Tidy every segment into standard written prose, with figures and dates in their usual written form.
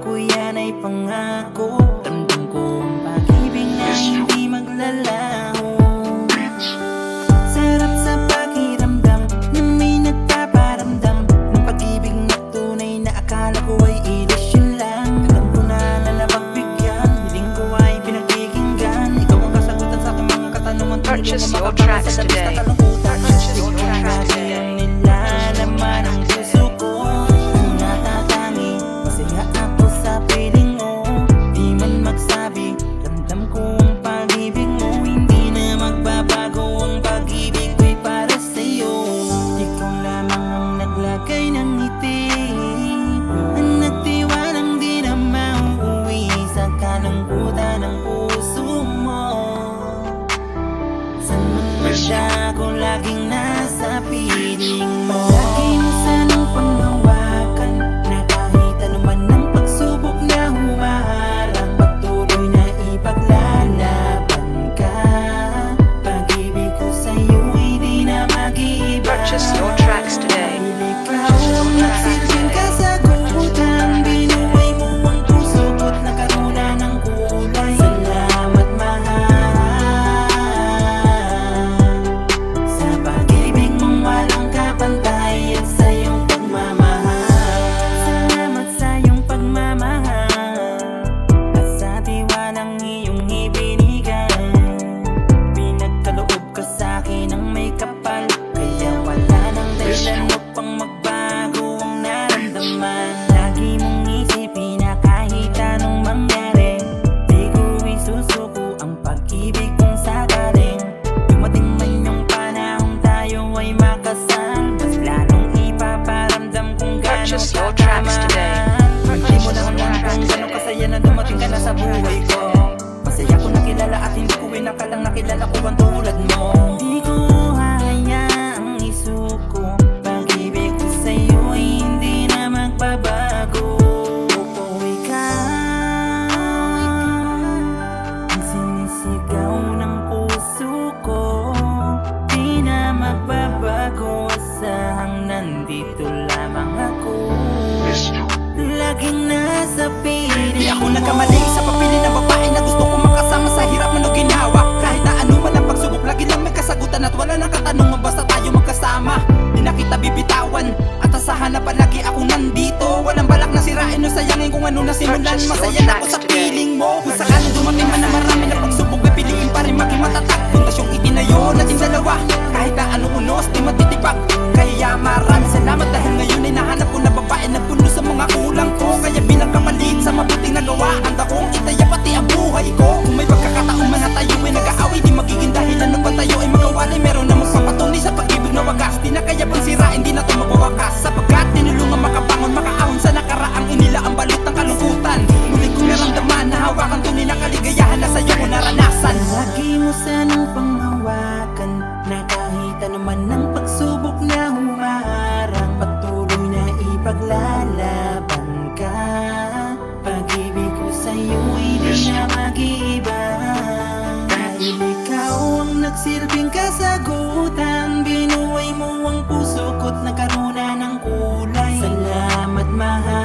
ko yan ay pangako. Ramdam ko ang pag-ibig na hindi maglalaho. Sarap sa pakiramdam na may nagpaparamdam ng pag-ibig na tunay na akala ko ay ilusyon lang. Alam ko na lalapagbigyan, hiling ko ay pinagkikinggan. Ikaw ang kasagutan sa aking mga katanungan. Purchase your tracks today. Purchase your tracks today. Nilalaman ang puso ko, ang natatangi. Masaya ako sa piling mo, di man magsabi. Ramdam ko ang pag-ibig mo, hindi na magbabago. Ang pag-ibig ko'y para sa'yo. Ikaw lamang ang naglagay ng ngiti, ang nagtiwalang di na mauuwi sa kalungkutan ng puso mo. San man siya ko laging nasa piling mo. Lagi mo sanang panghawakan na kahit anuman ang pagsubok na humaharang, patuloy na ipaglalaban ka. Pag-ibig ko sa'yo'y di na mag-iiba. Purchase your tracks today. Ikaw ang nagsilbing kasagutan, binuhay mo ang puso ko't nakaruna ng kulay. Salamat mahal sa pag-ibig mong walang kapantay at sa iyong pagmamahal. Salamat sa iyong pagmamahal at sa tiwalang iyong ibinigay. Pinagkaloob ka sa'kin ng may kapal, kaya wala nang dahilan upang magbago ang naramdaman. Lagi mong isipin na kahit anong mangyari, di ko isusuko ang pag-ibig kong sagaling. Dumating man yung panahon tayo ay makasal, mas lalong ipaparamdam kung gano'ng Purchase your tracks today. Hindi mo lang alam kung gano'ng kasaya na dumating ka na sa buhay ko. Masaya ko nakilala at hindi ko inakalang nakilala ko ang tulad mo. Hindi ko hahayaang isuko, pag-ibig ko sa'yo ay hindi na magbabago. Ikaw ang sinisigaw ng puso ko, di na magbabago. Asahang nandito lamang ako, laging nasa piling. Di ako nagkamali sa papili ng babae na gusto ko makasama sa hirap man o ginawa. Kahit na ano man ang pagsubok, lagi lang may kasagutan at wala nang katanungan, basta tayo magkasama. Di na kita bibitawan at asahan na palagi ako nandito. Walang balak na sirain o sayangin kung ano nasimulan. Masaya na ako sa piling mo. Kung sakaling dumating man na marami na pagsubok, pipiliin pa rin maging matatag. Puntasyong itinayo nating dalawa, kahit na anong unos di matitibak. Kaya maraming salamat dahil ngayon ay nahanap ko na babae na puno sa mga kulang ko. Kaya bilang kapalit sa mabuting nagawa, handa kong itaya pati ang buhay ko. Kung may pagkakataon man na tayo ay nag-aaway, di magiging dahilan upang tayo ay magkawalay. Meron namang papatunay sa pag-ibig na wagas, di na kaya pang sirain, di na ito magwawakas. Sapagkat tinulungan makabangon, makaahon sa nakaraang inila ang balot ng kalungkutan. Muli kong naramdaman na hawakan tunay na kaligayahan na sa'yo ko naranasan. Lagi mo sanang panghawakan na kahit anuman ang pagsubok na humaharang, patuloy na ipaglalaban ka. Pag-ibig ko sa'yo'y di na mag-iiba. Dahil ikaw ang nagsilbing kasagutan, binuhay mo ang puso ko't nagkaruna ng kulay. Salamat mahal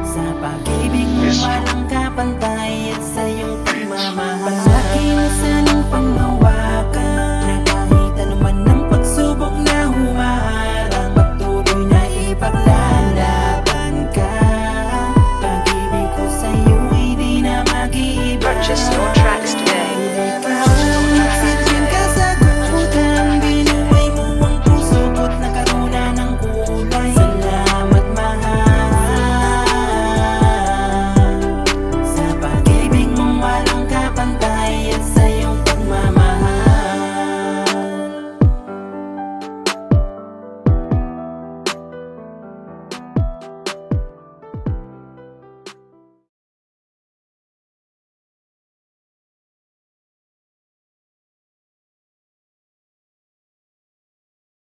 sa pag-ibig mo walang kapantay.